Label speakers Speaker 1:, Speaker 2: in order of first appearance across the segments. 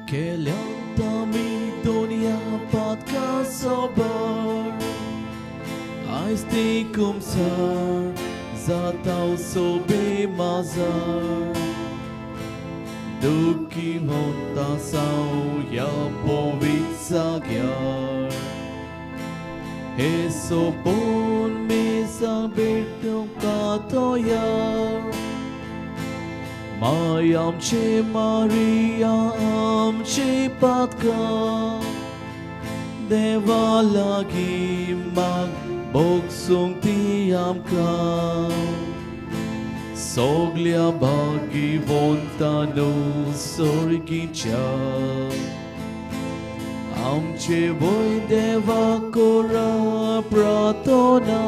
Speaker 1: केल्यात आमी दोनया पातकां सोबर आयज ती कुमसार जाताव सोबे माजार दुखी होता साव या पोवीत जाग्यार हे सोबून मेजां बेटूंक कातोयार माय आमचे मारिया आमचे पातकां देवा लागीं माग बोगसूंक ती आमकां सगल्या भागिवंतांनो सर्गीच्या आमचे वय देवा कोरा प्रार्थना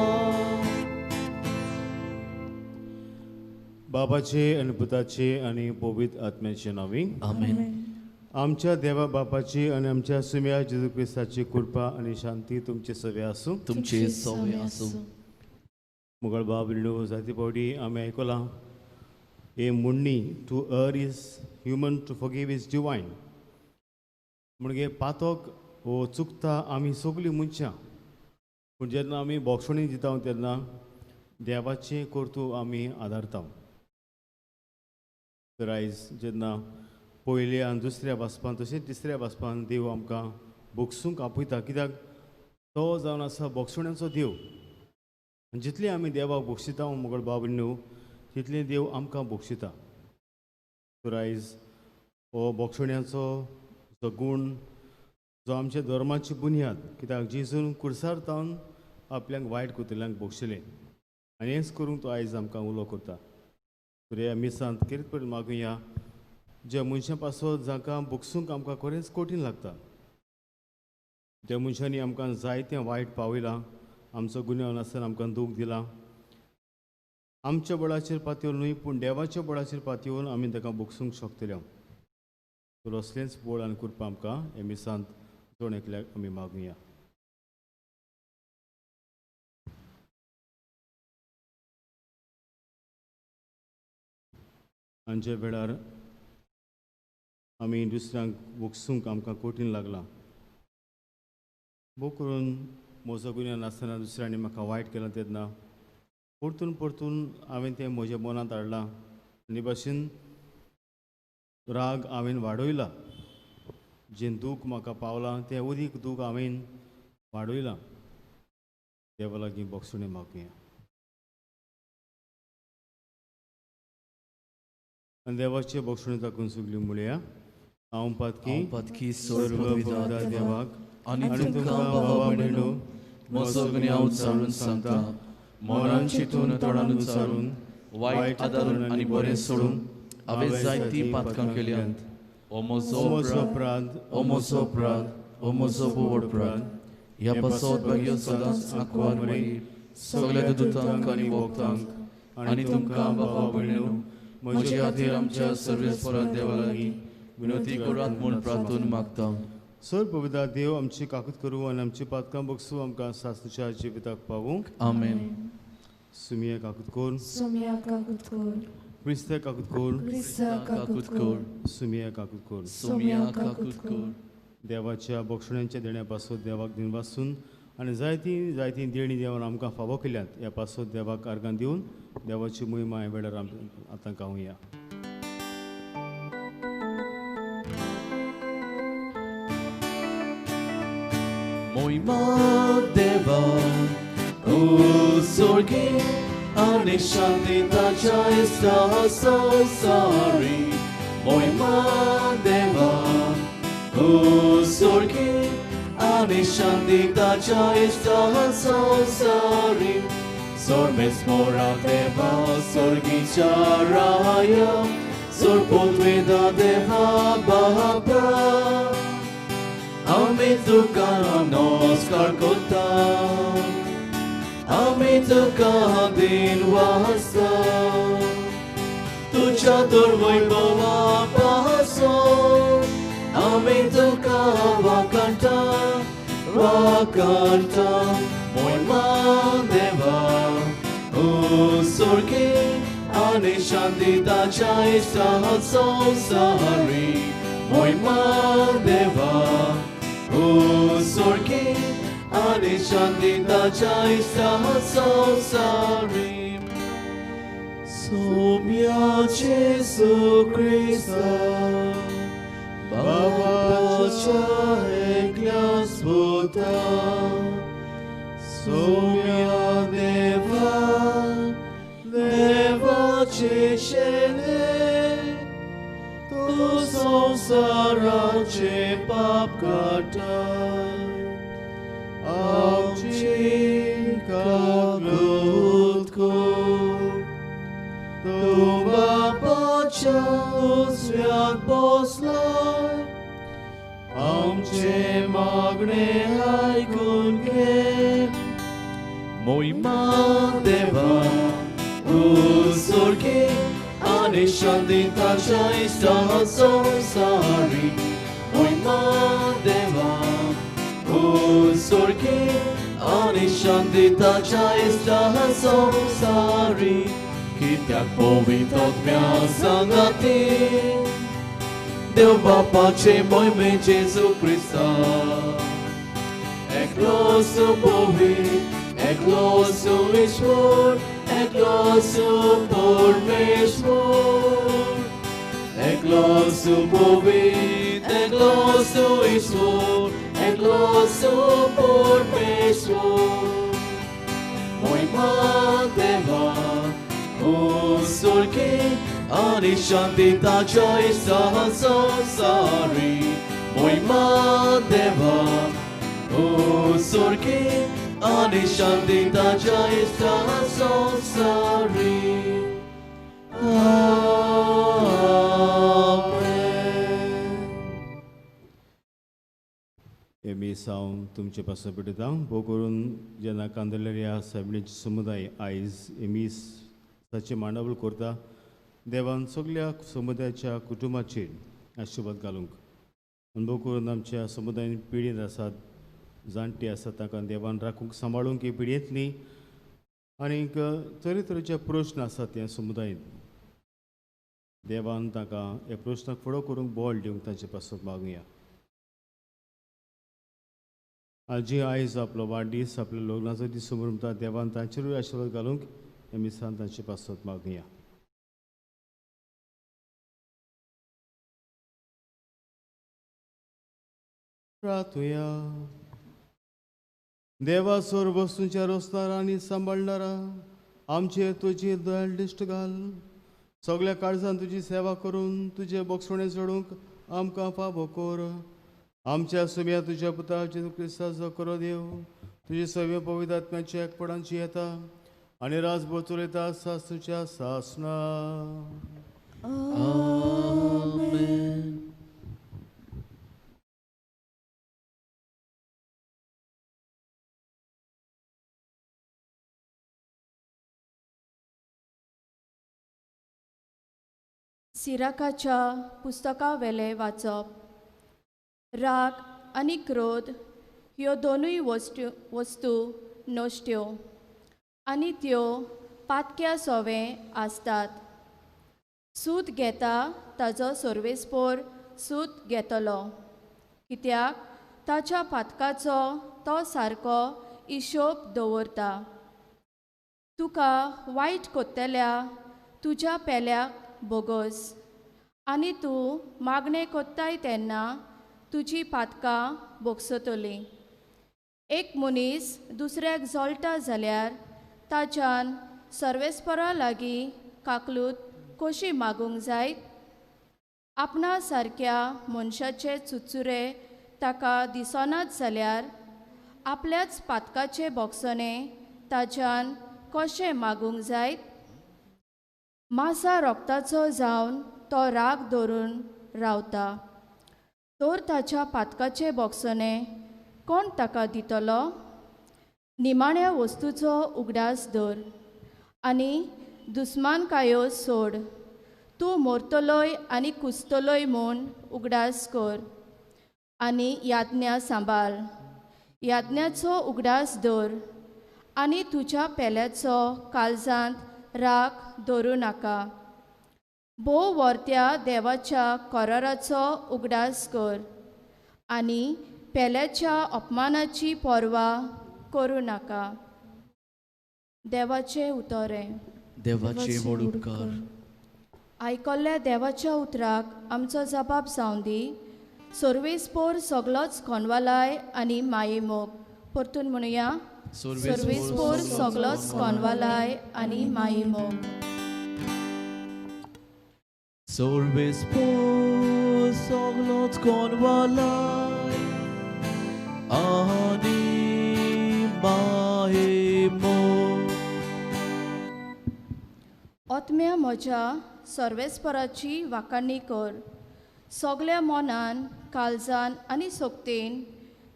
Speaker 2: बाबाचे आणि पुताचे आणि पवित्र आत्म्याचे नावी
Speaker 1: आमेन.
Speaker 2: आमच्या देवा बापाची आणि आमच्या सुम्या जेजू क्रिस्ताची कृपा आणि शांती तुमचे सगळे आसूं
Speaker 1: तुमचे सवय आसूं.
Speaker 2: मुगळ बाब रिणू जाती पावटी आमी आयकलां हे म्हणणी to err is human to forgive is divine म्हणजे पातोक वो चुकता आमी सगळीं मनशां पूण जेन्ना आमी बोक्षणी दिता तेन्ना देवाचे कर्तू आमी आदारता. तर आयज जेन्ना पयल्या आनी दुसऱ्या वाचपान तशेंच तिसऱ्या वाचपान देव आमकां बोगसूंक आपयता कित्याक तो जावन आसा बोगसुण्यांचो देव. जितली आमी देवाक बोगशिता मुगळ बाबण्यो तितले देव आमकां बोगशिता. तर आयज हो बोगसुण्यांचो जो गूण जो आमच्या धर्माची बुन्याद कित्याक जेजून कुर्सार तावन आपल्याक वायट कुतल्यांक बोगशिलें आनी हेंच करूंक तो आयज आमकां उलो करता. तर ह्या मिसांत कितें पळय मागुया ज्या मनशां पासत जाका बोगसूंक आमकां खरेंच कठीण लागता त्या मनशांनी आमकां जायतें वायट पावयलां आमचो गुन्यांव नासतना आमकां दूख दिलां आमच्या बळाचेर पातयेवन न्हय पूण देवाच्या बळाचेर पातयेवन आमी ताका बोगसूंक शकतले. तर असलेंच बळ आनी कृपा आमकां हे मिसांत दोन एकल्याक आमी मागुया. आनी जे वेळार आमी दुसऱ्यांक बोगसूंक आमकां कठीण लागलां भोव करून म्हजो गुन्यांव नासतना दुसऱ्यांनी म्हाका वायट केलां तेन्ना परतून परतून हांवें तें म्हज्या मनांत हाडलां आनी भाशेन राग हांवें वाडयला जें दूख म्हाका पावलां तें उदीक दूख हांवें वाडयलां. देवा लागीं बोगसुणें मागुया. आनी देवाचे बोगसुणें ताकून सुगली म्हणुया. हांव
Speaker 1: पातकी
Speaker 2: सर्वपिता देवाक
Speaker 1: आनी तुमकां बाबा भयणीनो म्हजो गुन्यांव उच्चारून सांगता मनान चिंतून तोंडान उच्चारून वायट आदारून आनी बरें सोडून हांवें जायतीं पातकां केल्यांत. ओ म्हजो
Speaker 2: अपराध
Speaker 1: ओ म्हजो अपराध ओ म्हजो बोड अपराध ह्या पासत भाग्यो सदांच आंकवार मागीर सगल्या दुतांक आनी वक्तांक आनी तुमकां बाबा भयणीनो म्हजे खातीर आमच्या सर्वेस्परात देवा लागीं विनोती करात म्हूण प्रार्थून मागता.
Speaker 2: सर पवित्र देव आमची काकूत करूं आनी आमची पातकां बगसूं आमकां सासुच्या जिविताक पावूंक.
Speaker 1: आमेन.
Speaker 2: सुमिये काकूत कोर
Speaker 3: Sumia kakutkor,
Speaker 2: क्रिस्ते काकूत कोर
Speaker 3: Krista kakutkor,
Speaker 2: सुमिये काकूत कोर.
Speaker 1: सोमिया काकुतकोर.
Speaker 2: देवाच्या बोगसुण्यांच्या देण्या पासत देवाक दिन वाचून आनी जायतीं जायतीं देणी देवान आमकां फावो केल्यात ह्या पासत देवाक आर्गां दिवन देवाची महिमा ह्या वेळार आतां गावया.
Speaker 1: Moima deva o sorgi ane shanti tacha esta sansari. Moima deva o sorgi ane shanti tacha esta sansari. Sorbes mora deva sorgi charaya sor potveda deva baba. Ami tuka namaskar kotam, ami tuka din wasa, tuja durvaibava pahaso, ami tuka vakanta, moima deva, usurki, ani shanti tacha isa sansari. मोहिमा देवा उsorki आणि शांती ताच्या इष्टा संसारी Soumya Jesu Christa बाबाच्या एकल्यास पुता सौम्या देवा देवाचे शेणे तू संसाराचे पाप काटा आमची काकूत कर तू बापाच्या उजव्यात बसलाय आमचे मागणे ऐकून घे मोहिमा देवा उsorki आणि शांती ताच्या इष्टा संसारी मोहिमा देवा उsorki आणि शांती ताच्या इष्टा संसारी कित्याक पवित्रत्म्या संगती देव बापाचे मोहिमे जेजू क्रिस्ता एकलोसो पवित्र एकलोसो ईश्वर एकलोसो परमेश्वर एकलोसो पवित्र एकलोसो ईश्वर एकलोसो परमेश्वर मोहिमा देवा उsorki आणि शांती ताच्या इष्टा संसारी मोहिमा देवा उsorki आणि शांती ताच्या इष्टा संसारी आमेन.
Speaker 2: एमी सावन तुमचे पासून पिडिता भोव करून जेन्ना कांदोलेरिया सायबीणीचे समुदाय आयज एमीसाची मांडावळ करता देवान सगळ्या समुदायाच्या कुटुंबाचेर आशिर्वाद घालूंक आनी भोव करून आमच्या समुदायान पिडीत आसात जाणटी आसात ताका देवान राखूंक सांबाळूंक ही पिडयेंतली आनीक तरेतरेचे प्रश्न आसात ह्या समुदायान देवान ताका हे प्रश्नाक फुडो करूंक बोल दिवंक ताचे पासून मागुया. आजी आयज आपलो वाडदीस आपल्या लग्नाचो दीस समोर म्हणटा देवान तांचेरूय आशिर्वाद घालूंक हे मिसान तांचे पासून मागुया. प्रार्थुया. देवा सर्व वस्तूंच्या रचणारा आनी सांबाळणारा आमचेर तुजी दयाळ दिश्ट घाल सगळ्या काळजान तुजी सेवा करून तुजे बोगसणे सोडूंक आमकां फावो कर. आमच्या सुम्या तुज्या पुता जेजू क्रिस्ताचो करो देव तुजी सव्य पवित्र आत्म्याच्या एकपणांची येता आनी राजभर चलयता सासूच्या सासना.
Speaker 1: आमेन.
Speaker 3: सिराकाच्या पुस्तका वेले वाचप. राग आनी क्रोध ह्यो दोनूय वस्तू नश्ट्यो आनी त्यो पातक्या सोवे आसतात. सूत घेता ताजो सर्वेस्पोर सूत घेतलो कित्याक ताच्या पातकाचो तो सारको हिशोब दवरता. तुका वायट कोत्तेल्या तुज्या पेल्याक बोगस आनी तूं मागणें कोत्ताय तेन्ना तुजी पातकां बोगसतली. एक मनीस दुसऱ्याक जोळटा जाल्यार ताच्यान सर्वेस्परा लागीं काकलूत कशी मागूंक जायत. आपणा सारक्या मनशाचे चुचुरे ताका दिसनात जाल्यार आपल्याच पातकाचे बोगसणे ताच्यान कशें मागूंक जायत. मासा रोगताचो जावन तो राग धरून रावता तर ताच्या पातकाचे बोगसणे कोण ताका दितलो. निमाण्या वस्तूचो उगडास धर आनी दुस्मानकायो सोड. तूं मोरतलोय आनी कुसतलोय म्हूण उगडास कर आनी याज्ञा सांबाळ. याज्ञाचो उगडास धर आनी तुज्या पेल्याचो काळजांत राग धरूं नाका. भोव वर्त्या देवाच्या कराराचो उगडास कर आनी पेल्याच्या अपमानाची पर्वा करूं नाका. देवाचे उतोरे.
Speaker 1: देवाचे व्हड उपकार.
Speaker 3: आयकल्ल्या देवाच्या उतराक आमचो जबाब जावं दी. सर्वेस्पोर सगलोच कोनवालाय आनी माये मोग. परतून म्हणुया. सर्वेस्पोर सगलोच कोनवालाय आनी माये मोग.
Speaker 1: Sorvespor soglot konvalai ani mahemo.
Speaker 3: ओतम्या म्हज्या सर्वेस्पराची वाखाणणी कर. सगळ्या मनान काळजान आनी सोबतेन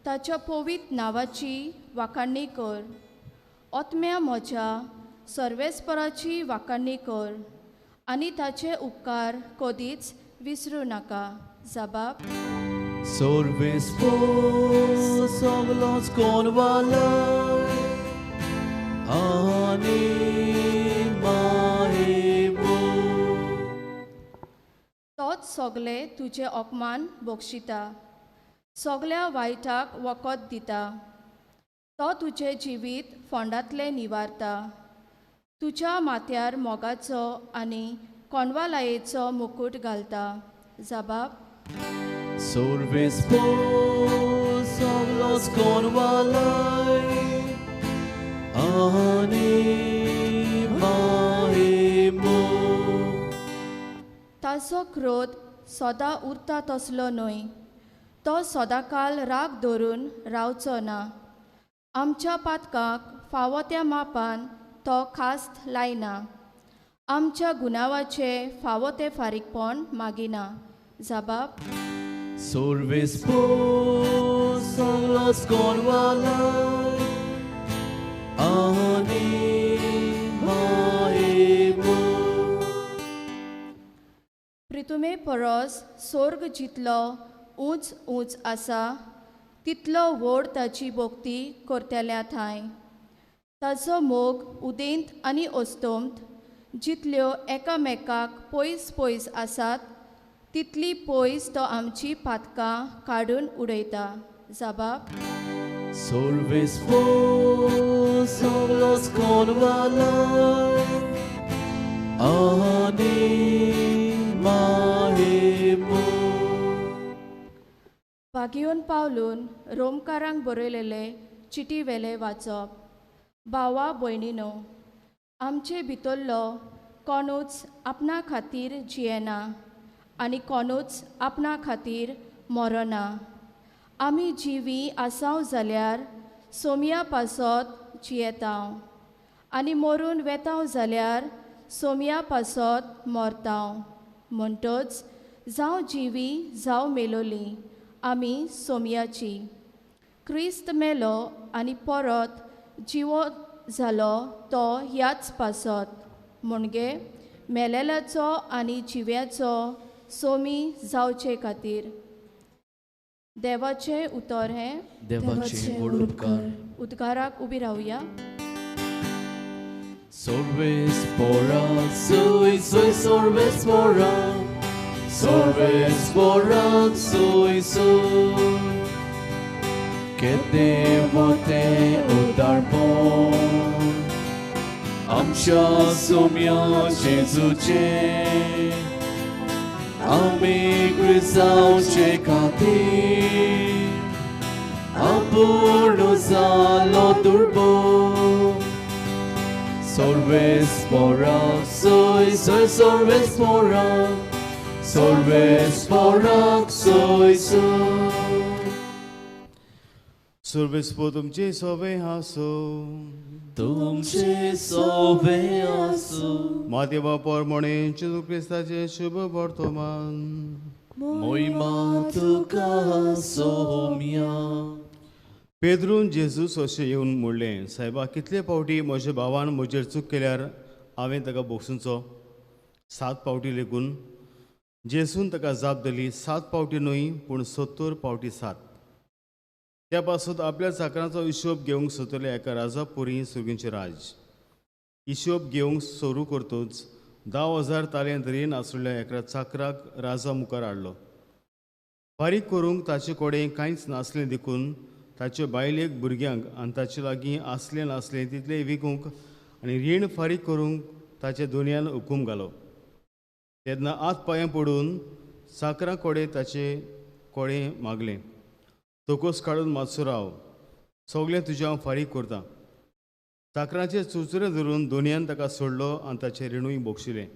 Speaker 3: ताच्या पवित्र नांवाची वाखाणणी कर. ओतम्या म्हज्या सर्वेस्पराची वाखाणणी कर आनी ताचे उपकार कधीच विसरूं नाका. जबाब.
Speaker 1: Sorvespor soglot konvalai ani mahemo.
Speaker 3: तोच सगळे तुजे अपमान बक्षिता. सगळ्या वायटाक वखद दिता. तो तुजें जिवीत फोंडांतले निवारता. तुज्या माथ्यार मोगाचो आनी कोनवालायेचो मुकूट घालता. जबाब.
Speaker 1: Sorvespor soglot konvalai ani mahemo.
Speaker 3: ताचो क्रोध सदां उरता तसलो न्हय. तो सदांकाल राग धरून रावचो ना. आमच्या पातकाक फावो त्या मापान तो खास्त लायना. आमच्या गुनावाचे फावो ते फारीकपण मागिना. जबाब.
Speaker 1: Sorvespor soglot konvalai ani mahemo.
Speaker 3: प्रितुमे परस स्वर्ग जितलो उंच उंच आसा तितलो व्हड ताची भोक्ती करतेल्या थंय. ताचो मोग उदेंत आनी ओस्तोमत जितल्यो एकामेकाक पयस पयस आसात तितली पयस तो आमची पातकां काडून उडयता. जबाब.
Speaker 1: Sorvespor soglot konvalai ani mahemo.
Speaker 3: भागयोन पावलून रोमकारांक बरयलेले चिटी वेले वाचप. भावा भयणीनो, आमचे भितरलो कोणूच आपणा खातीर जियेना आनी कोणूच आपणा खातीर मरना. आमी जिवी आसांव जाल्यार सोमया पासत जियेतांव आनी मरून वेतांव जाल्यार सोमया पासत मरतांव. म्हणटच जावं जिवी जावं मेलोली आमी सोमयाची. क्रिस्त मेलो आनी परत जिवो जालो तो ह्याच पासत. म्हणजे मेलेल्याचो आनी जिव्याचो सोमी जावचे खातीर. देवाचे उतर हें.
Speaker 1: देवाचे व्हड उपकार.
Speaker 3: उद्गाराक उबी रावया.
Speaker 1: Sorvespora, sui sui sorvespora, sorvespora, sui sui. Che devo te udarbon, amcia somia Jezuce, ami gryzauce katir, apurno zalo durbo. Sorvespora, soi soi sorvespora, sorvespora, soi soi.
Speaker 2: सर्वेस्पो तुमचे सोबे हासो.
Speaker 1: तुमचे सोबे आसो.
Speaker 2: मादेवा परमणे जेजू क्रिस्ताचे शुभ वर्तमान.
Speaker 1: मोहिमा तुका सोम्या.
Speaker 2: पेद्रून जेजूस अशें येवन म्हणलें, सायबा कितले फावटी म्हज्या भावान म्हजेर चूक केल्यार हांवें ताका बोगसूंचो? 7 फावटी लेगून. जेजून ताका जाप दिली, 7 फावटी न्हय पूण 70 फावटी 7. त्या पासून आपल्या चाकरांचो हिशोब घेवंक सोदले एका राजा पुरी सुर्गींचे राज. हिशोब घेवंक सुरू करतूच 10,000 तालेंत रीण आसलेल्या एका चाकराक राजा मुखार हाडलो. फारीक करूंक ताचे कडेन कांयच नासलें देखून ताचे बायलेक भुरग्यांक आनी ताचे लागीं आसलें नासलें तितलें विकूंक आनी रीण फारीक करूंक ताचे दोनयान हुकूम घालो. तेन्ना आत पांयां पडून चाकरा कडेन ताचे कोडें मागलें, तोकोस काडून मातसो राव, सगळें तुजें हांव फारीक करतां. चाकराचे चुचुरे धरून दोनयान ताका सोडलो आनी ताचें रिणूय बोगशिलें.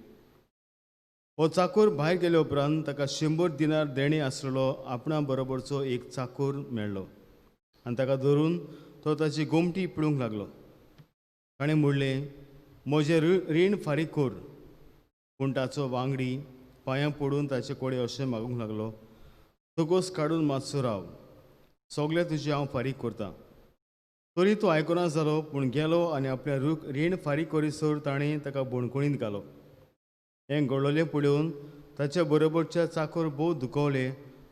Speaker 2: हो चाकूर भायर गेले उपरांत ताका 100 दिनार देणे आसलेलो आपणा बरोबरचो एक चाकूर मेळ्ळो आनी ताका धरून तो ताची गोमटी पिळूंक लागलो. ताणें म्हणलें, म्हजें रीण फारीक कर. पूण ताचो वांगडी पांयां पडून ताचे कडेन अशें मागूंक लागलो, तोकोस काडून मातसो राव, सगळें तुजें हांव फारीक करतां. तरी तो आयकना जालो, पूण गेलो आनी आपलें रीण फारीक करीसर ताणें ताका बोणकुणींत घालो. हें घडलोलें पळोवन ताच्या बरोबरच्या चाकर भोव दुखवले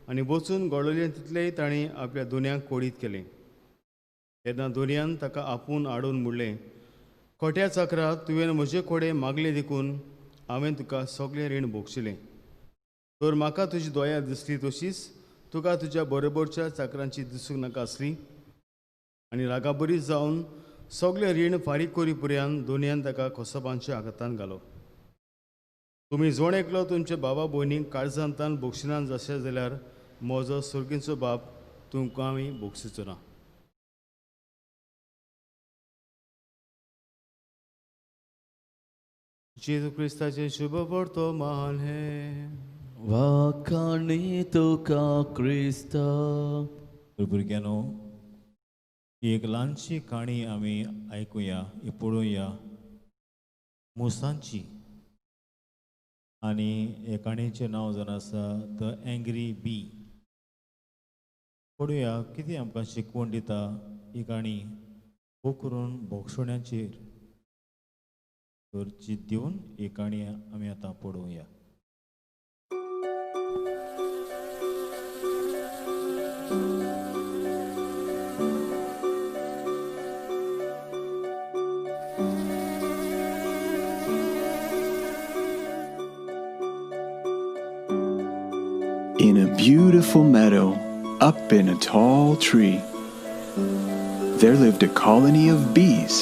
Speaker 2: आनी बसून घडलोलें तितलेंय ताणें आपल्या दोनयांक कोडीत केलें. तेन्ना दोनयान ताका आपूण हाडून म्हणलें, खोट्या चाकरा, तुवें म्हजे कडेन मागलें देखून हांवें तुका सगळें रीण भोगशिलें. तर म्हाका तुजी दोया दिसली तशीच तुका तुज्या बरोबरच्या चाकरांची दिसूंक नाका आसली. आनी रागाबरी जावन सगळें रीण फारीक करी पर्यंत दोनयान ताका कोसोबांच्या हातांत घालो. तुमी जोण एकलो तुमच्या बाबा भयणीक काळजांतान भोगशिनान जशें जाल्यार म्हजो सुर्गीचो बाप तुमकांय भोगसिचो ना. जेजू क्रिस्ताचे शुभ वर्तमान हे
Speaker 1: वाखाणी तुका क्रिस्ता.
Speaker 4: भुरग्यानो, एक ल्हानशी काणी आमी आयकुया, पळोवया मुसांची. आनी हे काणयेचें नांव जावन आसा द एंग्री बी. पळोवया कितें आमकां शिकवण दिता ही काणी, हो करून भोगसुण्यांचेर. तर चित दिवन ही काणी आमी आतां पळोवया.
Speaker 5: In a beautiful meadow, up in a tall tree, there lived a colony of bees.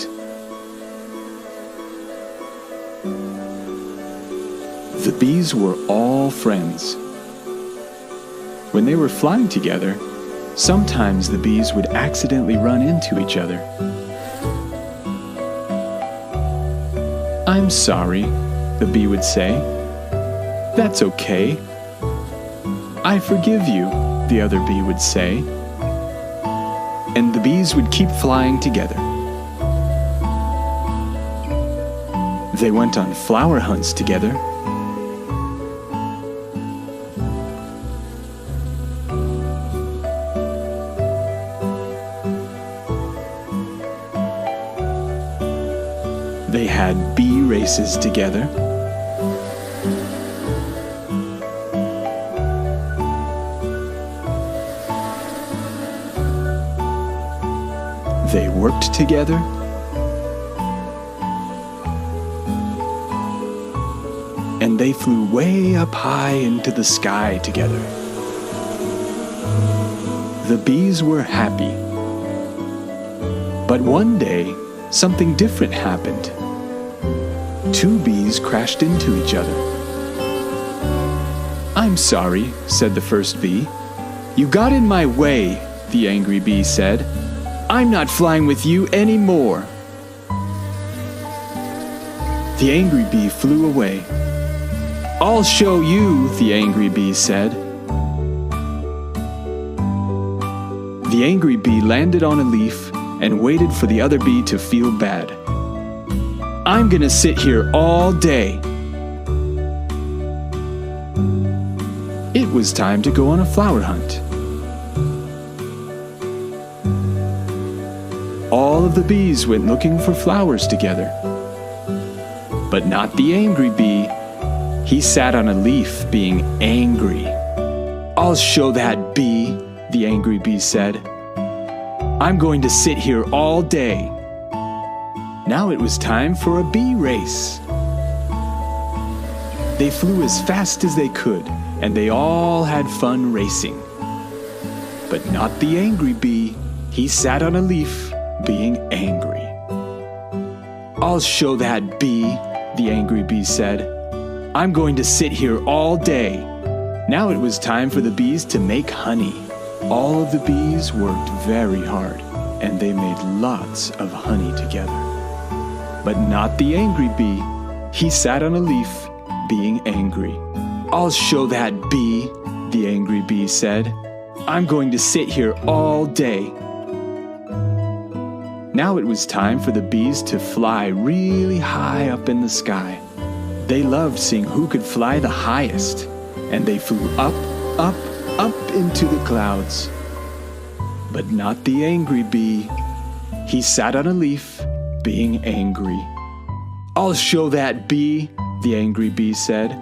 Speaker 5: The bees were all friends. When they were flying together, sometimes the bees would accidentally run into each other. "I'm sorry," the bee would say. "That's okay. I forgive you," the other bee would say. And the bees would keep flying together. They went on flower hunts together. They had bee races together. They worked together. And they flew way up high into the sky together. The bees were happy. But one day, something different happened. Two bees crashed into each other. "I'm sorry," said the first bee. "You got in my way," the angry bee said. "I'm not flying with you anymore." The angry bee flew away. "I'll show you," the angry bee said. The angry bee landed on a leaf and waited for the other bee to feel bad. "I'm gonna sit here all day." It was time to go on a flower hunt. All of the bees went looking for flowers together. But not the angry bee. He sat on a leaf being angry. "I'll show that bee," the angry bee said. "I'm going to sit here all day." Now it was time for a bee race. They flew as fast as they could, and they all had fun racing. But not the angry bee. He sat on a leaf, being angry. "I'll show that bee," the angry bee said. "I'm going to sit here all day." Now it was time for the bees to make honey. All of the bees worked very hard, and they made lots of honey together. But not the angry bee. He sat on a leaf, being angry. "I'll show that bee," the angry bee said. "I'm going to sit here all day." Now it was time for the bees to fly really high up in the sky. They loved seeing who could fly the highest, and they flew up, up, up into the clouds. But not the angry bee. He sat on a leaf, being angry. "I'll show that bee," the angry bee said.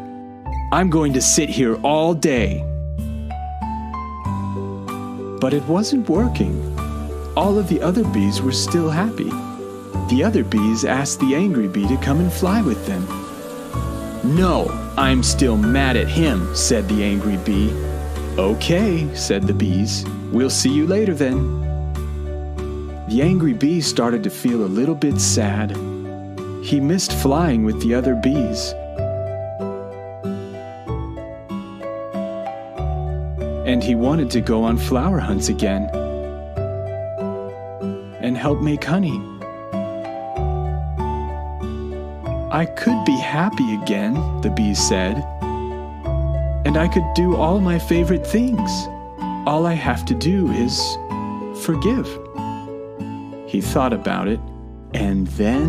Speaker 5: "I'm going to sit here all day." But it wasn't working. All of the other bees were still happy. The other bees asked the angry bee to come and fly with them. "No, I'm still mad at him," said the angry bee. "Okay," said the bees. "We'll see you later then." The angry bee started to feel a little bit sad. He missed flying with the other bees. And he wanted to go on flower hunts again and help make honey. "I could be happy again," the bee said, "and I could do all my favorite things. All I have to do is forgive." He thought about it, and then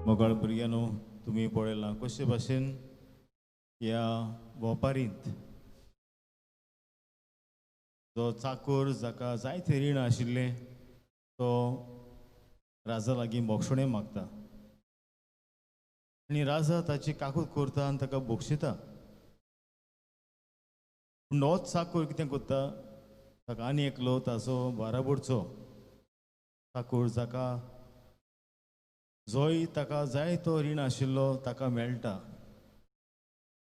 Speaker 4: मोगाळ भुरग्यानो, तुम्ही पळयलां कशे भाशेन ह्या वेपारींत जो चाकर जाका जायते रीण आशिल्ले तो राजा लागीं बोक्षणे मागता आनी राजा ताची काकूट करता आनी ताका बोक्षिता. पूण होच चाकर कितें करता, ताका आनी एकलो ताचो बाराबोरचो चाकर जाका जोय ताका जाय तो रीण आशिल्लो ताका मेळटा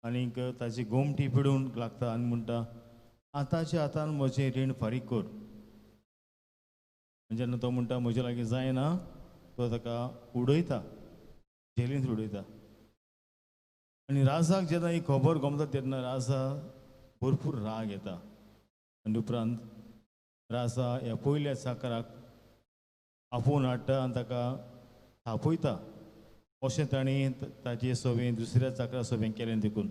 Speaker 4: आनीक ताची गोमटी पिडून लागता आनी म्हणटा, आतांच्या आतां म्हजें रीण फारीक कर. जेन्ना तो म्हणटा म्हजे लागीं जायना, तो ताका उडयता, जेलींत उडयता. आनी राजाक जेन्ना ही खबर गमता तेन्ना राजा भरपूर राग येता आनी उपरांत राजा ह्या पयल्या चाकराक आपोवन हाडटा आनी ताका थापयता. अशें ताणी ताचे सोबेन दुसऱ्या चाकरा सोबेन केलें देखून.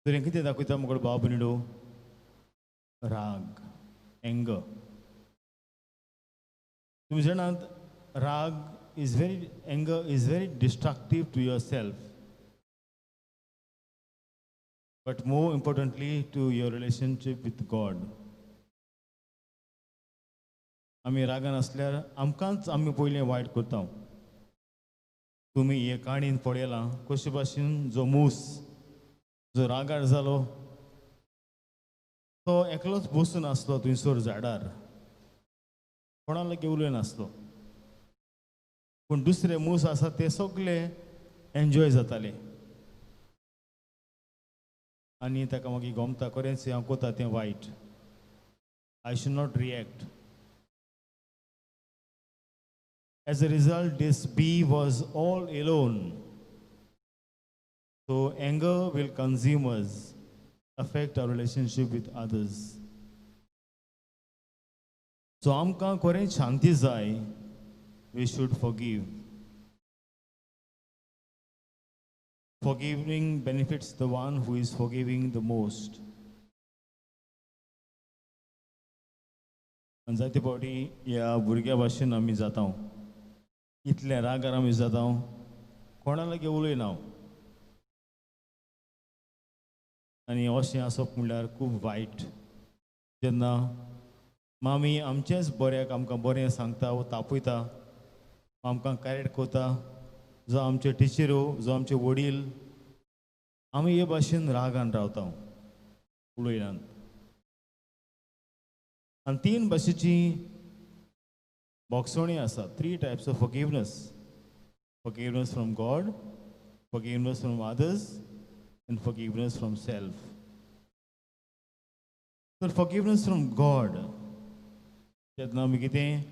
Speaker 4: तर हें कितें दाखयता मुगो भाव भयणीडो? राग, एंगर. तुम्ही जाणात राग anger is very destructive to yourself, but more importantly to your relationship with God. आमी रागान असल्यार आमकांच आमी पयलें वायट करता. तुमी हे काणयेन पळयलां कशे भाशेन जो मूस जो रागार जालो तो एकलोच बसून आसलो थंयसर झाडार, कोणा लागीं उलय नासलो. पूण दुसरे मूस आसा ते सगळे एन्जॉय जाताले आनी ताका मागीर गमता खरेंच हांव कोता तें वायट. I should not react. As a result, this bee was all alone. So anger will consume us, affect our relationship with others. So आमकां खरें शांती जाय, we should forgive. Forgiving benefits the one who is forgiving the most. आनी जायते फावटी ह्या भुरग्या भाशेन आमी जाता, इतले रागार आमी जाता, कोणा लागीं उलयना आनी अशें आसप म्हणल्यार खूब वायट. जेन्ना मामी आमचेच बऱ्याक आमकां बरें सांगता वा तापयता, आमकां करेक्ट कोता, जो आमचे टिचरो, जो आमचे वडील, आमी हे भाशेन रागान रावता उलयनात. आनी 3 भाशेची बोगसोणी आसा. 3 types of forgiveness. Forgiveness from God, forgiveness from others, end forgiveness from self. तर फॉरगिवनेस फ्रॉम गॉड जेन्ना आमी कितें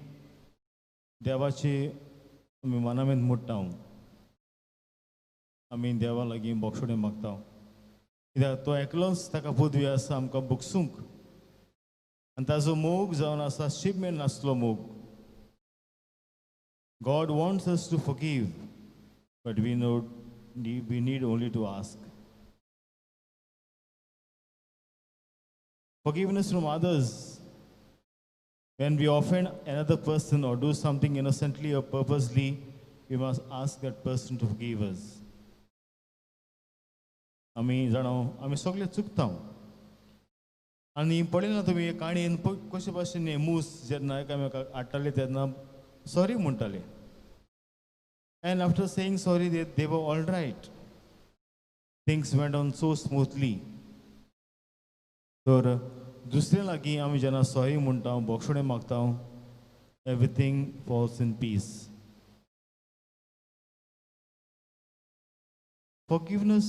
Speaker 4: देवाची आमी मनामेंत मुट्टा, आमी देवा लागीं बोगसोणी मागता, कित्याक तो एकलोच ताका पदवी आसा आमकां बोगसूंक. आनी ताजो मोग जावन आसा शिगमेन नासलो मोग. God wants us to forgive, but we need only to ask. Forgiveness from others. When we offend another person or do something innocently or purposely, we must ask that person to forgive us. आमी जाणो आमी सगळे चुकता. आनी पळयला तुमी काणयेन कशे भाशेन मूस जेन्ना एकामेकाक हाडटाले तेन्ना सॉरी म्हणटाले. And after saying sorry, they were all right. Things went on so smoothly. तर दुसरे लागीं आमी जेन्ना सॉरी म्हणटा, बोगसोणे मागता, everything falls in peace. Forgiveness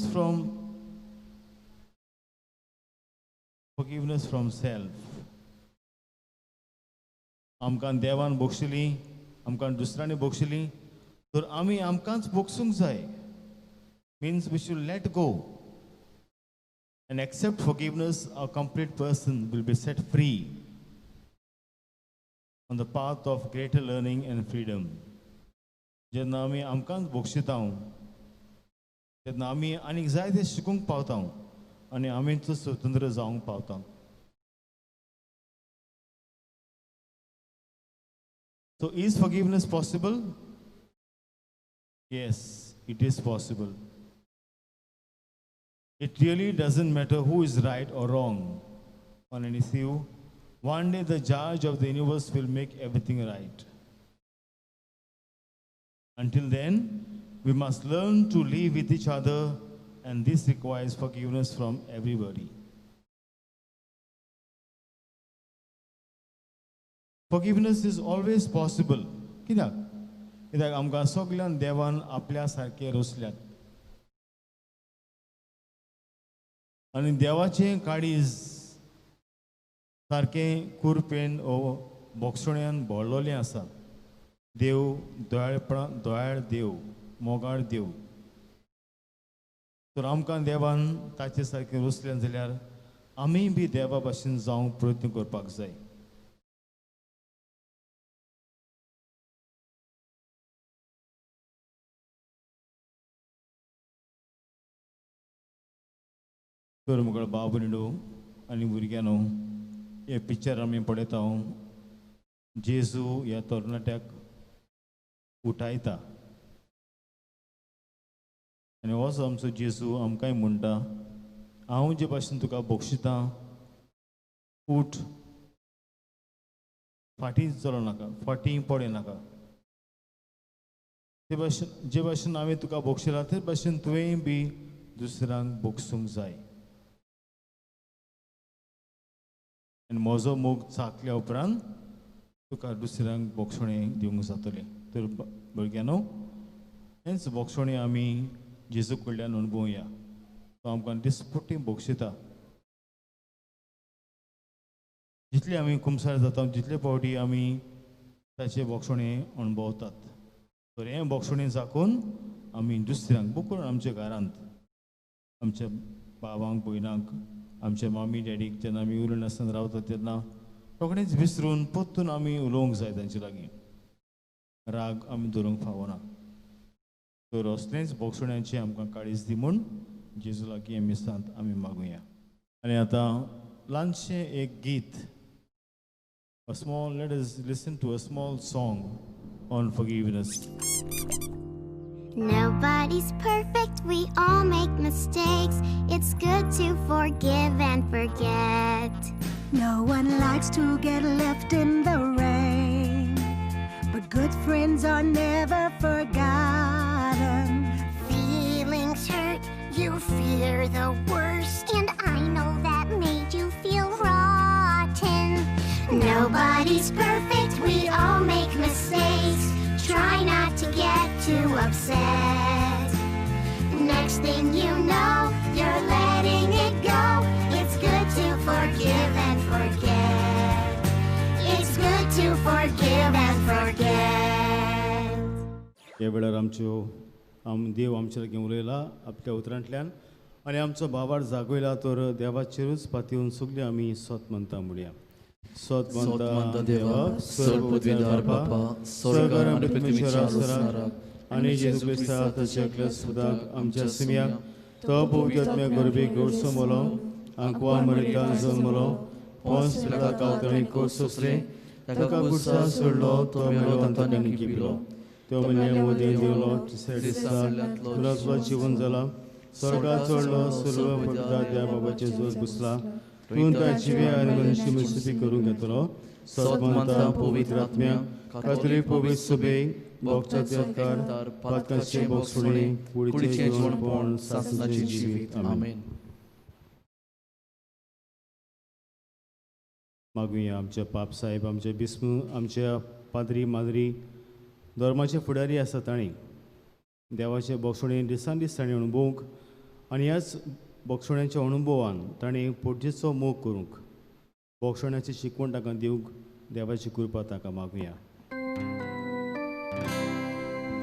Speaker 4: from self. आमकां देवान बोगशिली, आमकां दुसऱ्यांनी बोगशिली, तर आमी आमकांच बोगसूंक जाय. Means we should let go and accept forgiveness. A complete person will be set free on the path of greater learning and freedom. जेन्ना आमी आमकांच बोगशिता तेन्ना आमी आनीक जायते शिकूंक पावता आनी आमीच स्वतंत्र जावंक पावता. So is forgiveness possible? Yes, it is possible. It really doesn't matter who is right or wrong on an issue. One day the judge of the universe will make everything right. Until then, we must learn to live with each other, and this requires forgiveness from everybody. Forgiveness is always possible. कित्याक आमकां सगळ्यान देवान आपल्या सारके रोसल्यात. आनी देवाचें काळीज सारकें कुरपेन ओ बोगसोण्यान भरलोलें आसा. देव दयाळ देव, मोगाळ देव. तर आमकां देवान ताचे सारकें रोसलें जाल्यार आमी बी देवा भाशेन जावंक प्रयत्न करपाक जाय. तर मुगळ बाबुनिडो आनी भुरग्यानो, हे पिक्चर आमी पळयता. जेजू ह्या तरणाट्याक उठायता आनी होच आमचो जेजू आमकांय म्हणटा, हांव जे भाशेन तुका बोगशिता, उठ, फाटीं चलो नाका, फाटीं पडय नाका. जे भाशेन हांवें तुका बोगशिला ते भाशेन तुवेंय बी दुसऱ्यांक बोगसूंक जाय. आनी म्हजो मोग चाखल्या उपरांत तुका दुसऱ्यांक बोगसोणें दिवंक जातलें. तर भुरग्यानो, हेंच बोगसोणें आमी जेजू कडल्यान अणभवया. तो आमकां दिसपट्टी बोगशिता. जितले आमी कुमसार जाता जितले फावटी आमी ताचें बोगसोणें अणभवतात. तर हें बोगसोणें जाकून आमी दुसऱ्यांक बकून आमच्या घरांत आमच्या बाबांक भयणांक आमच्या मामी डॅडीक जेन्ना आमी उलयन आसतना रावता तेन्ना रोखडेंच विसरून परतून आमी उलोवंक जाय तांचे लागीं. राग आमी दवरूंक फावना. तर असलेंच बोगसोण्याचें आमकां काळीज दी म्हूण जेजू लागीं हे मिसांत आमी मागुया. आनी आतां ल्हानशें एक गीत, let us listen to a small song on forgiveness.
Speaker 6: Nobody's perfect, we all make mistakes. It's good to forgive and forget.
Speaker 7: No one likes to get left in the rain, but good friends are never forgotten.
Speaker 6: Feelings hurt, you fear the worst, and I know that made you feel rotten. Nobody's perfect, we all make mistakes. Try not to get too upset. Next thing you know, you're letting it go. It's good to forgive and forget. It's good to forgive and forget.
Speaker 2: ह्या वेळार देव आमचे लागीं उलयला आपल्या उतरांतल्यान आनी आमचो भावार जागयला तर देवाचेरूच पातयेवन सगळीं आमी सोत म्हणटा म्हणया. सोत म्हणटा देवा सर्वोपकार बापा स्वर्गार आनी पृथ्वीचेर आसराक आनी जेजू क्रिस्ता ताच्या एकल्या सुदाक आमच्या सिम्याक तो पवित्रात्म्या गरबेक गोडसो मोलो आंकवा मरितान जल्मलो पोंस पिलाता कावतणी कोस सोसले ताका गुस्सा सोडलो तो मेलो तांणी किपिलो तो म्हणजे मोदे देवलो तिसऱ्या दिसा मुलाचो जीवन जाला स्वर्गात चडलो सर्व पडटा त्या बाबाचे जोर बुसला तूं ताची वे आनी मनुष्य मुसुबी करून घेतलो सोत म्हणटा पवित्र आत्म्या कातोलीक पवित्र सभेक भोगताचे अधिकार पातकाचे भोग सोडणे कुडीचे जेवणपण सासणाचे जिवीत आमेन. मागुया आमचे पाप साहेब आमचे बिस्मू आमच्या पाद्री माद्री धर्माचे फुडारी आसा तांणी देवाचे बोगसोणे दिसान दीस तांणी अणभवूंक आनी ह्याच बोगसोण्याच्या अणभवान तांणी पोटजेचो मोग करूंक बोगसोण्याची शिकवण ताका दिवंक देवाची कृपा ताका मागुया.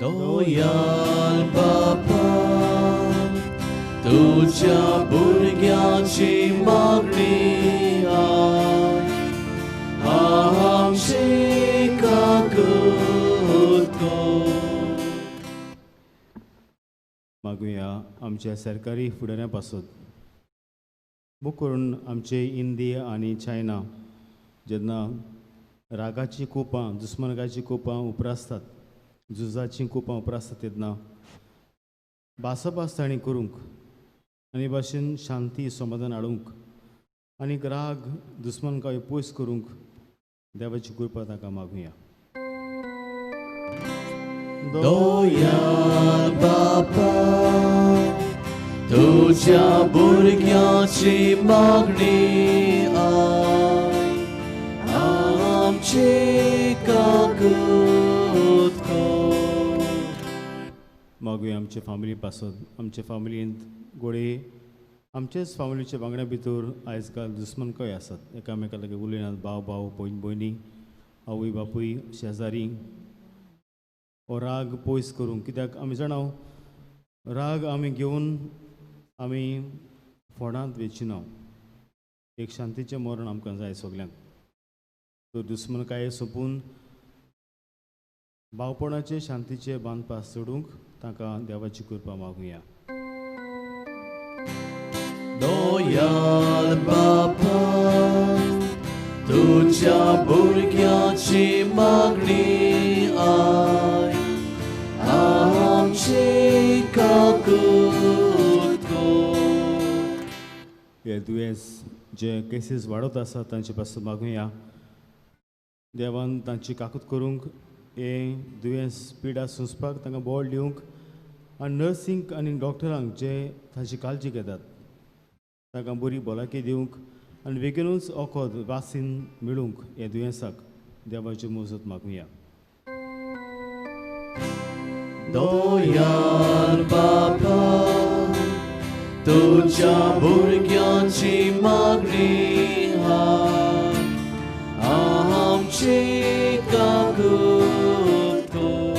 Speaker 1: दोयाल बापा तुझ्या भुरग्याची मागणी आय आमची काकूत कर.
Speaker 2: मागुया आमच्या सरकारी फुडाऱ्यां पासून बूक करून आमचे इंडिया आनी चायना जेन्ना रागाची कोपां दुस्मानकाची कोपां उपरासतात झुजाची कोपां उपरासतात तेन्ना भासाभास तांणी करूंक आनी भाशेन शांती समाधान हाडूंक आनी राग दुस्मानकाय पयस करूंक देवाची कृपा ताका मागुया.
Speaker 1: दोयाल बापा तुझ्या भुरग्याची मागणी आय आमची काकूत कर.
Speaker 2: मागुया आमचे फामिली पासून आमचे फामिलींत गोडे आमचेच फामिलीच्या वांगड्या भितर आयज काल दुस्मानकाय आसात एकामेका लागीं उलयनात भाव भाव भयण भयणी आवय बापूय शेजारी हो राग पयस करूंक कित्याक आमी जाणाव राग आमी घेवन आमी फोंडांत वेचिना एक शांतीचें मरण आमकां जाय सगल्यांक. तो दुस्मानकाय सोंपून भावपणाचे शांतीचे बांदपास सोडूंक ताका देवाची कृपा मागुया.
Speaker 1: दोयाल बापा तुझ्या भुरग्याची मागणी आय आमची काकूत कर.
Speaker 2: हे दुयेंस जे केसीस वाडत आसा तांचे पासून मागुया देवान तांची काकूत करूंक हे दुयेंस पिडा सोंसपाक तांकां बळ दिवंक आनी नर्सींग आनी डॉक्टरांक जे तांची काळजी घेतात तांकां बरी भलायकी दिवंक आनी बेगीनूच वखद वासीन मेळूंक हे दुयेंसाक देवाची मजत मागुया.
Speaker 1: दोयाल बापा तुझ्या भुरग्याची मागणी आय आमची काकूत कर.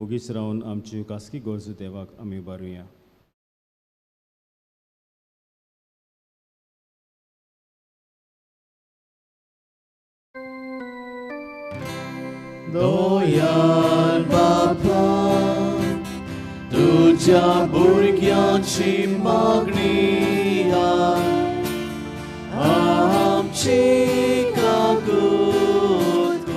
Speaker 2: उगीच रावन आमच्यो खासगी गरजो देवाक आमी उबारुया.
Speaker 1: दोयाल बापा तुझ्या भुरग्याची मागणी आय आमची काकूत कर.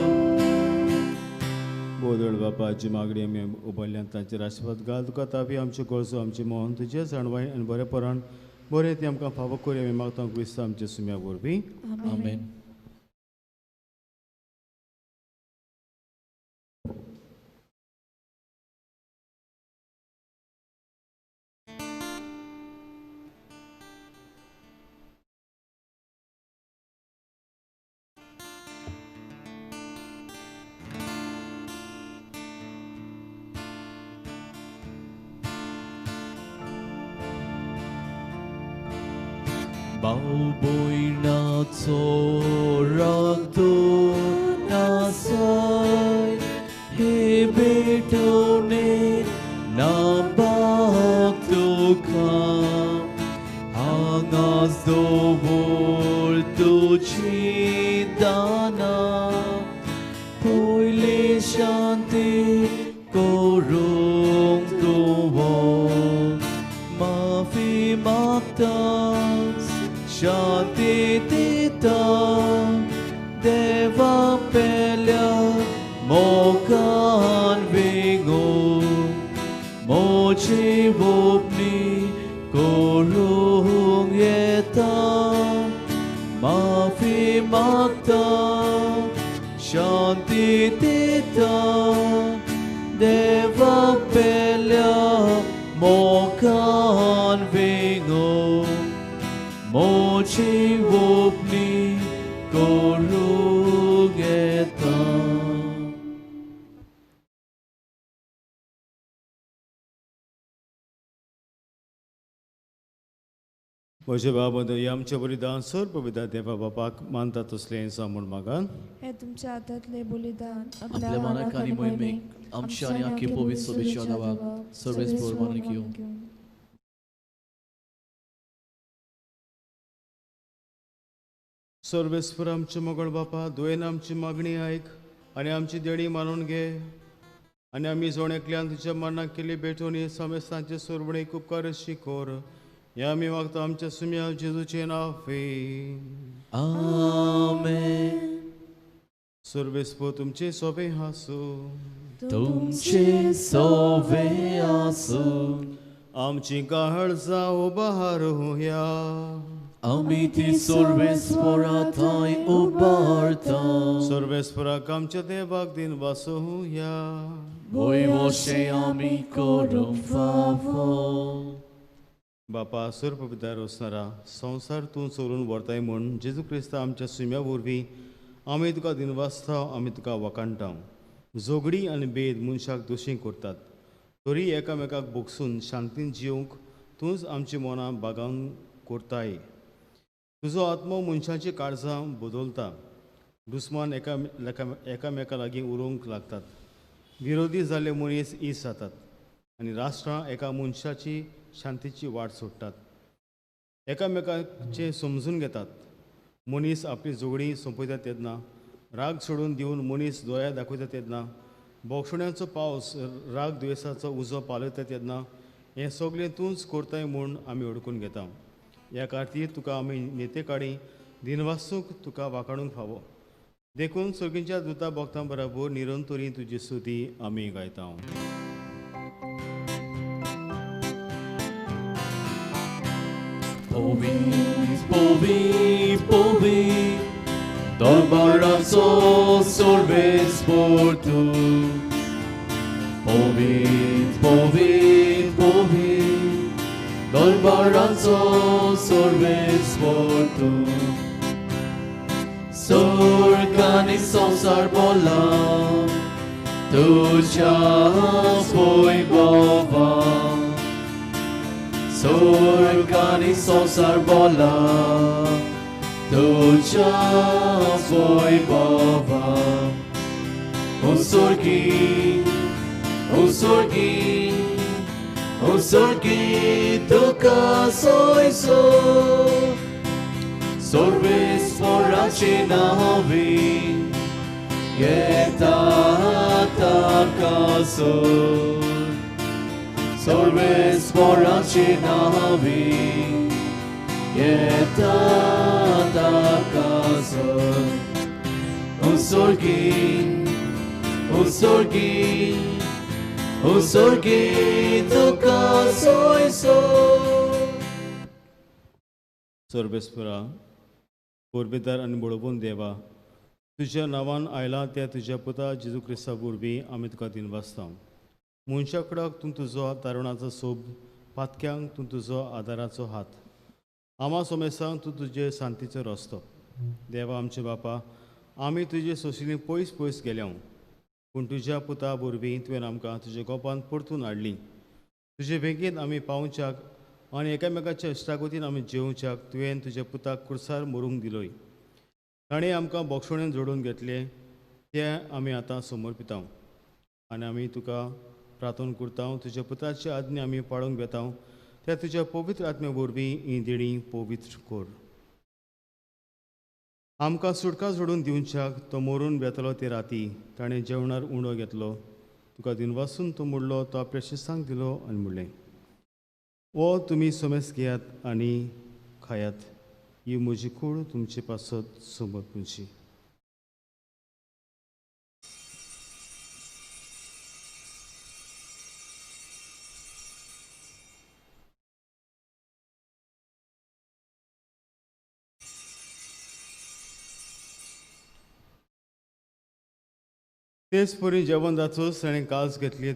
Speaker 2: बोदळ बापाची मागणी आमी उबारल्यान तांचेर आशिर्वाद घाल तुका ताबी आमच्यो गरजो आमचे मोहन तुजे जाणवाय आनी बरेपणान बरें ती आमकां फावो करी आमी मागता क्रिस्त आमचे सुम्या वरवीं.
Speaker 1: Amen. Bauboy na tsoragdo nasay hebetone na baktuka angas dobol tu chidana poile shanti korong tuwo mafi maktas Shanti Tita Deva Pelya Mokan Vingo Mochi Vopni Korung Yeta Mafi Makta Shanti Tita Deva Pelya Mokan Vingo Mochi Vopni Korugeta.
Speaker 2: म्हजे बाबा हे आमचें बलिदान sir पवित्र देवा बापाक मानता तसलें सांगून मागान.
Speaker 8: हे तुमच्या हातांतले बलिदान
Speaker 1: आपल्या मनाक आनी मोहिमेक आमच्या आनी आख्खे पवित्र सोबेच्या गावाक सर्वेस मानून घेवं.
Speaker 2: सर्वेस्पर आमचे मोगळ बापा दुयेन आमची मागणी आयक आनी आमची देणी मानून घे आनी आमी जोण एकल्यान तुज्या मनाक केली भेटून हे समेस्तांचे सोडवणेक उपकार शिकोर हे आमी मागता आमच्या सुम्या जेजूचे नांवे.
Speaker 1: आमेन.
Speaker 2: सर्वेस्पर तुमचे सोबे हासू
Speaker 1: तुमचे सोबे आसून
Speaker 2: आमची काळजां उबारूया
Speaker 1: आमी ती सर्वेस्परा थंय उबारता.
Speaker 2: सर्वेस्पराक आमच्या देवाक दिन वासुया
Speaker 1: वयवशे आमी करूंक फावो.
Speaker 2: बापा सर्व पितार वचणारा संवसार तूं चोरून व्हरताय म्हूण जेजू क्रिस्त आमच्या सुम्या वरवीं आमी तुका दिनवासता आमी तुका वकाणटा. जोगडी आनी भेद मनशाक दोशी करतात तरी एकामेकाक बोगसून शांतीन जिवंक तूंच आमची मनां बागावन करताय. तुजो आत्मो मनशाची काळजां बदलता. दुस्मान एकामेका लागीं उरोवंक लागतात. विरोधी जाल्ले मनीस इस जातात आनी राष्ट्रां एका मनशाची शांतीची वाट सोडटात. एकामेकाचे समजून घेतात. मनीस आपली जोगडी सोंपयता तेन्ना राग सोडून दिवन मनीस दोळ्या दाखयता तेन्ना बोगसण्याचो पावस राग दुयेसाचो उजो पालयता तेन्ना हें सगळें तूंच करताय म्हूण आमी ओळखून घेता. ह्या खातीर तुका आमी नेते काडी दिनवासूक तुका वाखाणूंक फावो देखून सगळींच्या दुता भक्तां बराबर निरंतरी तुजी स्तुती आमी गायता.
Speaker 1: Povi, Darbarazo sorves por tu. Povi, Darbarazo sorves por tu. Sorgani sonsar bola, tu chas foi bova. Sorgani sonsar bola, tu chas foi bova. O sorgi, tu casoi so. Sorves for a chinavi, yeta takaso. Sorves for a chinavi, yeta takaso. O sorgi, tu casoi so.
Speaker 2: सर्वेस्परा कोरबेदार आनी बळोवून देवा तुज्या नांवान आयला त्या तुज्या पुता जेजू Crysta वरवीं आमी तुका दिनवासता मनशा कडेन तूं तुजो तारुणाचो सोब पातक्यांक तूं तुजो आदाराचो हात आमा सोमेसांक तूं तुजे शांतीचो रस्तो देवा आमचे बापा आमी तुजे सोशिल्लीं पयस पयस गेल्या पूण तुज्या पुता वरवीं तुवें आमकां तुज्या गोपान परतून हाडलीं तुजे वेगीन आमी पावच्याक आनी एकामेकाच्या इश्टागतीन आमी जेवच्याक तुवें तुज्या पुताक कुर्सार मरूंक दिलोय ताणें आमकां बोक्षणेन जोडून घेतले ते आमी आतां समर्पिता आनी आमी तुका प्रार्थना करता तुज्या पुताची आज्ञा आमी पाळूंक घेता त्या तुज्या पवित्र आत्म्या वरवीं ही देणी पवित्र कर आमकां सुटका जोडून दिवच्याक तो मरून बेतलो ते राती ताणें जेवणार उणो घेतलो तुका दिनवासून तो मुडलो तो आपल्या शिसांक दिलो आनी म्हणलें ओ तुमी सोमेस घेयात आनी खायात ही म्हजी कूड तुमचे पासत समर्पूंची तेच परी जेवण जाचोच ताणें कास घेतली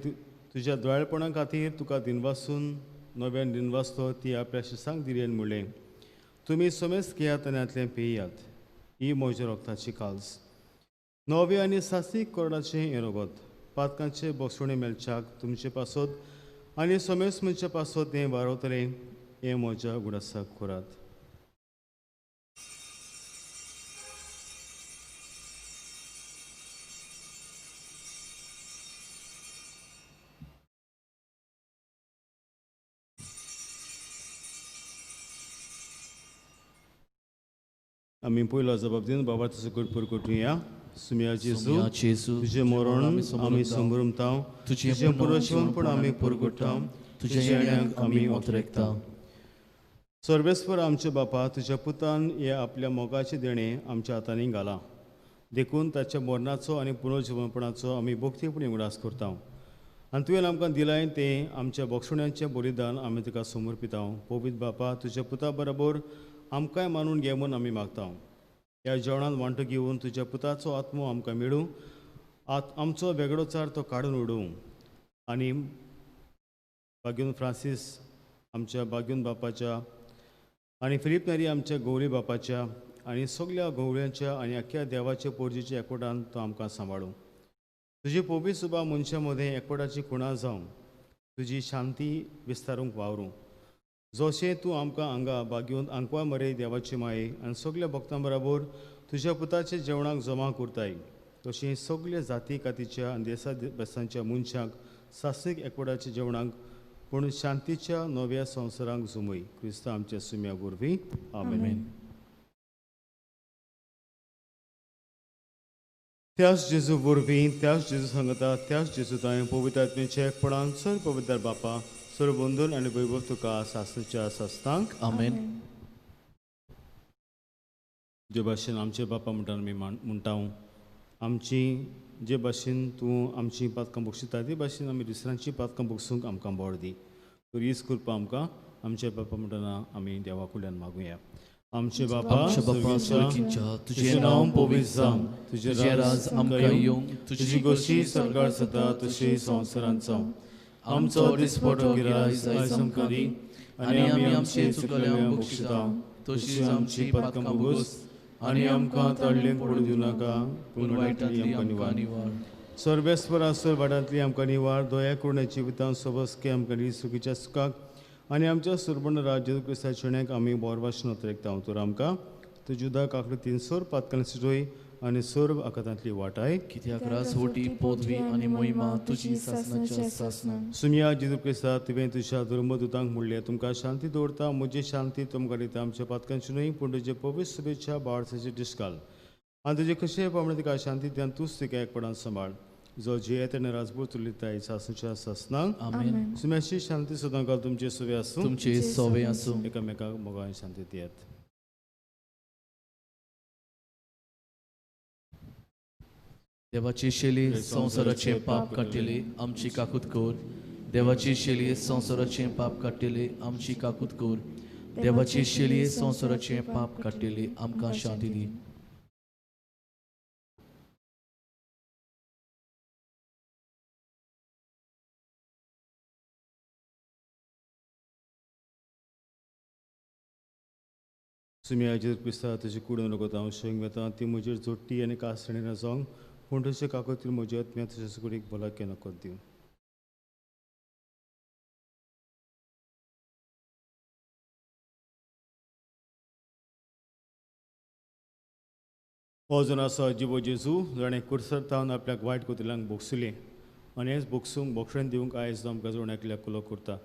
Speaker 2: तुज्या दोळेपणा खातीर तुका दिनवासून नव्यान दिनवासतो ती आपल्या शिसांक दिली आनी म्हणलें तुमी सोमेस घेयात आनी आतलें पेयात ही म्हज्या रोगताची काल्स नवे आनी सासीक कोरडाचें हें रगत पातकांचे बोसोणे मेलच्याक तुमचे पासत आनी सोमेस मनच्या पासत हें वारवतलें हें म्हज्या गुडासाक करात आमी पयलो जबाब दिवन बाबा तुजो गुडपूर कोटुया सुम्या जेजू तुजें मरण आमी समरुमता तुजें पुरोशिवनपण आमी पुरगुट्टा तुज्या येण्याक आमी ओतरेकता सर्वेस्पर आमचे बापा तुज्या पुतान हे आपल्या मोगाचे देणें आमच्या हातांनी घाला देखून ताच्या मरणाचो आनी पुनर्जिवनपणाचो आमी भोक्तीपणी उडास करता आनी तुवें आमकां दिलाय तें आमच्या बोक्षुण्यांचें बलिदान आमी तुका समर्पिता पवित्र बापा तुज्या पुता बरोबर आमकांय मानून घे म्हूण आमी मागता ह्या जेवणांत वांटो घेवन तुज्या पुताचो आत्मो आमकां मेळूं आमचो वेगळो चार तो काडून उडोवं आनी बाग्यून फ्रांसीस आमच्या बाग्यून बापाच्या आनी फिलीप नेरी आमच्या गौरी बापाच्या आनी सगळ्या गवळ्यांच्या आनी अख्ख्या देवाच्या पोरजीच्या एकवटान तो आमकां सांबाळूं तुजी पवित्र सुभा मनशा मदें एकवटाची खुणा जावं तुजी शांती विस्तारूंक वावरूं जशें तूं आमकां हांगा बागेवन आंकवा मरे देवाची माये आनी सगळ्या भक्तां बरोबर तुज्या पुताचे जेवणाक जमा करताय तशें सगळ्या जाती कातीच्या आनी देसा बेसांच्या मनशांक सासीक एकवटाच्या जेवणाक पूण शांतीच्या नव्या संवसारांक जुमय क्रिस्त आमच्या सुम्या वरवीं आमेन त्याच जेजू वरवीं त्याच जेजू सांगता त्याच जेजू तांय पवित्र आत्म्याच्या एकपणान सर पवित्र बापा सर्वबंधून आनी वैभव तुका सासूच्या सस्तांक
Speaker 1: आमेन
Speaker 2: जे भाशेन आमचे बापा म्हणटा आमी म्हणटा आमची जे भाशेन तूं आमची पातकां बक्षिता ते भाशेन आमी दुसऱ्यांची पातकां बक्षूंक आमकां बोड दी तर हीच कृपा आमकां आमचे बापा म्हणटना आमी देवा कडल्यान मागुया आमचे बापा
Speaker 1: स्वर्गीच्या तुझे नांव पवित्र जावं तुझे राज आमकां येवं
Speaker 2: तुजी गोशी सरकार जाता तशी संवसारांत जावं आमचो दिसपटो गिरायज आयज आमकां दी आनी आमी आमचे चुकल्यांक बक्षिता तशीच आमची पातकां बगूस आनी आमकां ताळ्ळेक पडूं दिवं नाका पूण वायटांतली आमकां निवार सर्वेस्पर आसर वाड्यांतली आमकां निवार दया करून जिवितांत सबसके आमकां दी सुखीच्या सुखाक आनी आमच्या सुरबण राज्य क्रिस्ताच्या जिणेक आमी बोरभाशेन उतरयता तर आमकां तुजी उदक आंकडी 300 पातकां सिटोय आनी सर्व आकांतांतली वाटाय
Speaker 1: कित्याक रासवटी पदवी आनी मोहिमा तुजी सासनाच्या सासनान
Speaker 2: सुम्या जेजू क्रिस्ता तुवें तुज्या धर्मदुतांक म्हणलें तुमकां शांती दवरता म्हजी शांती तुमकां दिता आमच्या पातकांची न्हय पूण तुजे पवित्र सभेच्या बाळसाचे दिसकाल आनी तुजे कशें प्रमाणे तिका शांती दिता तूंच तिका एकपणान सांबाळ जो जे तेणें राजपूत चलिता सासूच्या सासनांक
Speaker 8: आमेन
Speaker 2: सुम्याची शांती सदां काल तुमचे सवे आसूं
Speaker 1: तुमचे सवे आसूं
Speaker 2: एकामेकाक मोगान शांती दियात
Speaker 1: देवाची शेली संवसाराचे पाप काटिले आमची काकूत कोर देवाची शेली संवसाराचे पाप काटिले आमची काकूत कोर देवाची शिली संवसाराचे पाप काडलेली आमकां शांती दी.
Speaker 2: सुमी हाजेर पिस्ता तुजी कुडून रगत हांव शेंग वेता ती म्हजेर जोडटी आनी कास्तणी नासोंग पूण तशें काकोतीर म्हजे आत्म्या तशेंच कुडीक भलायकी नकोत दिवं. हो जन आसा जिवो जेजू जाणें कुडसरतावन आपल्याक वायट कोतिल्यांक बोगसुलें आनी हेंच बोगसूंक बोगसण दिवंक आयज आमकां जोड एकल्याक कुलो करता.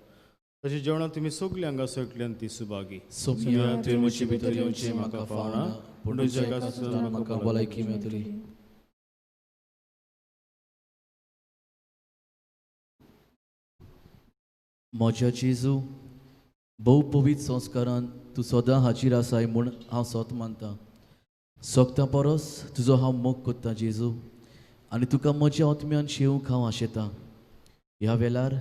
Speaker 2: तशें जेवणां तुमी सगळीं हांगा सयटल्यान ती सुभागी.
Speaker 1: सोम्या तुवें म्हजे भितर येवचें म्हाका फावना पूण तुज्या काळजांतल्यान म्हाका भलायकी मेळटली. म्हज्या जेजू भोव पवित्र संस्कारान तूं सदां हाजीर आसाय म्हूण हांव सोत मानतां. सोगता परस तुजो हांव मोग कोत्ता जेजू आनी तुका म्हज्या आत्म्यान शेवूंक हांव आशेतां. ह्या वेळार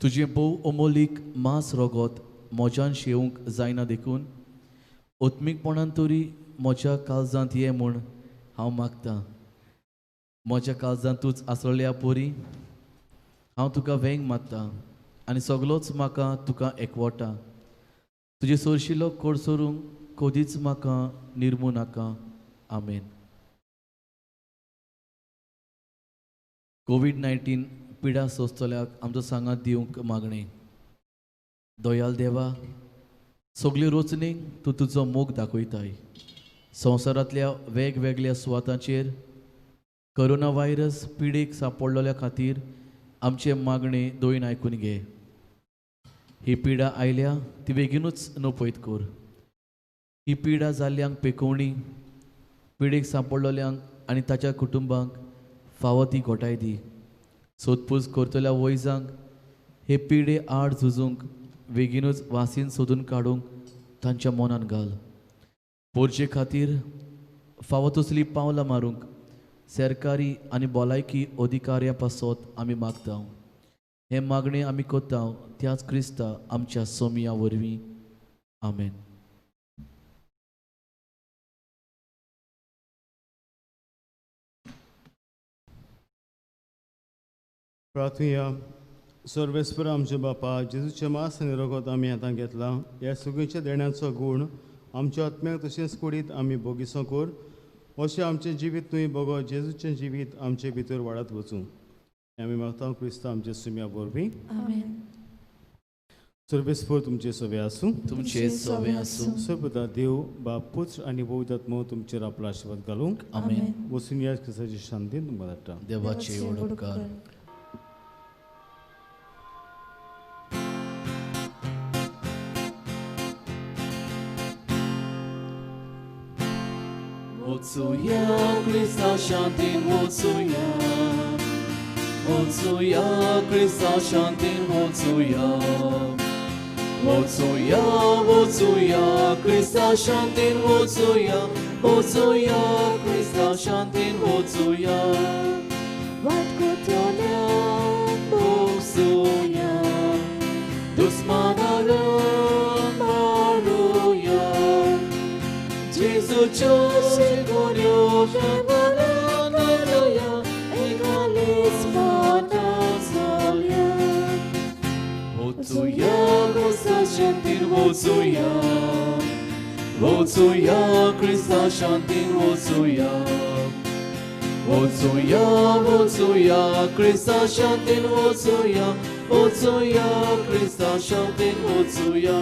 Speaker 1: तुजें भोव अमोलीक मांस रगत म्हज्यान शेवूंक जायना देखून ओत्मीकपणान तरी म्हज्या काळजांत ये म्हूण हांव मागतां. म्हज्या काळजांतूच आसलेल्या पोरी हांव तुका वेंग मागतां आनी सगलोच म्हाका तुका एकवटा. तुजे सोरशिल्लो कोडसोरूंक कधीच म्हाका निर्मू नाका. आमेन. कोविड-19 पिडा सोंसतल्याक आमचो सांगात दिवंक मागणें. दयाल देवा सगळी रोचणीक तूं तुजो मोग दाखयताय. संवसारांतल्या वेगवेगळ्या सुवातांचेर कोरोना व्हायरस पिडेक सांपडलेल्या खातीर आमचे मागणे दोयन आयकून घे. ही पिडा आयल्या ती बेगीनूच नपयत कर. ही पिडा जाल्ल्यांक पेकोवणी पिडेक सांपडलेल्यांक आनी ताच्या कुटुंबांक फावो ती घोटाय दी. सोदपूस करतल्या वैजांक हे पिडे आड झुजूंक बेगीनूच वासीन सोदून काडूंक तांच्या मनान घाल. पोरचे खातीर फावो तसली पावलां मारूंक सरकारी आनी भलायकी अधिकाऱ्या पासत आमी मागता. हे मागणे आमी कोत्ता त्याच क्रिस्ता आमच्या सोमिया वरवीं. आमेन.
Speaker 2: प्रार्थुया. सर्वेस्पर आमचे बापा जेजूचे मांस आनी रगत आमी आतां घेतला. ह्या सगळ्यांच्या देण्याचो गूण आमच्या आत्म्याक तशेंच कुडीत आमी भोगिसो कर. अशें आमचें जिवीत तुवें भोगो जेजूचें जिवीत आमचे भितर वाडत वचूं. आमी मागता क्रिस्ता आमच्या सुम्या वरवीं.
Speaker 8: आमेन.
Speaker 2: सर्वेस्पर तुमचे सवे आसूं.
Speaker 1: तुमचे सवे आसूं.
Speaker 2: सर्वदा देव बाप पुत्र आनी पवित्र आत्मो तुमचेर आपलो आशिर्वाद घालूंक.
Speaker 1: आमेन.
Speaker 2: वचून ह्या क्रिस्ताची शांतीन तुमकां धाडटा.
Speaker 1: देवाचे उपकार. वचूया क्रिस्ता शांतीन वचूया. वचूया क्रिस्ता शांतीन वचूया. वचूया वचूया क्रिस्ता शांतीन वचूया. वचूया क्रिस्ता शांतीन वचूया. वाटकोतल्यांक वचूया. दुस्मानांक मारूया. जेजूच्यो शिकवण्यो शोभून घालुया. एकालीच पोटां चलया. वचूया क्रिस्ता शांतीन वचूया. वचूया क्रिस्ता शांतीन वचूया. वचूया वचूया क्रिस्ता शांतीन वचूया. वचूया क्रिस्ता शांतीन वचूया.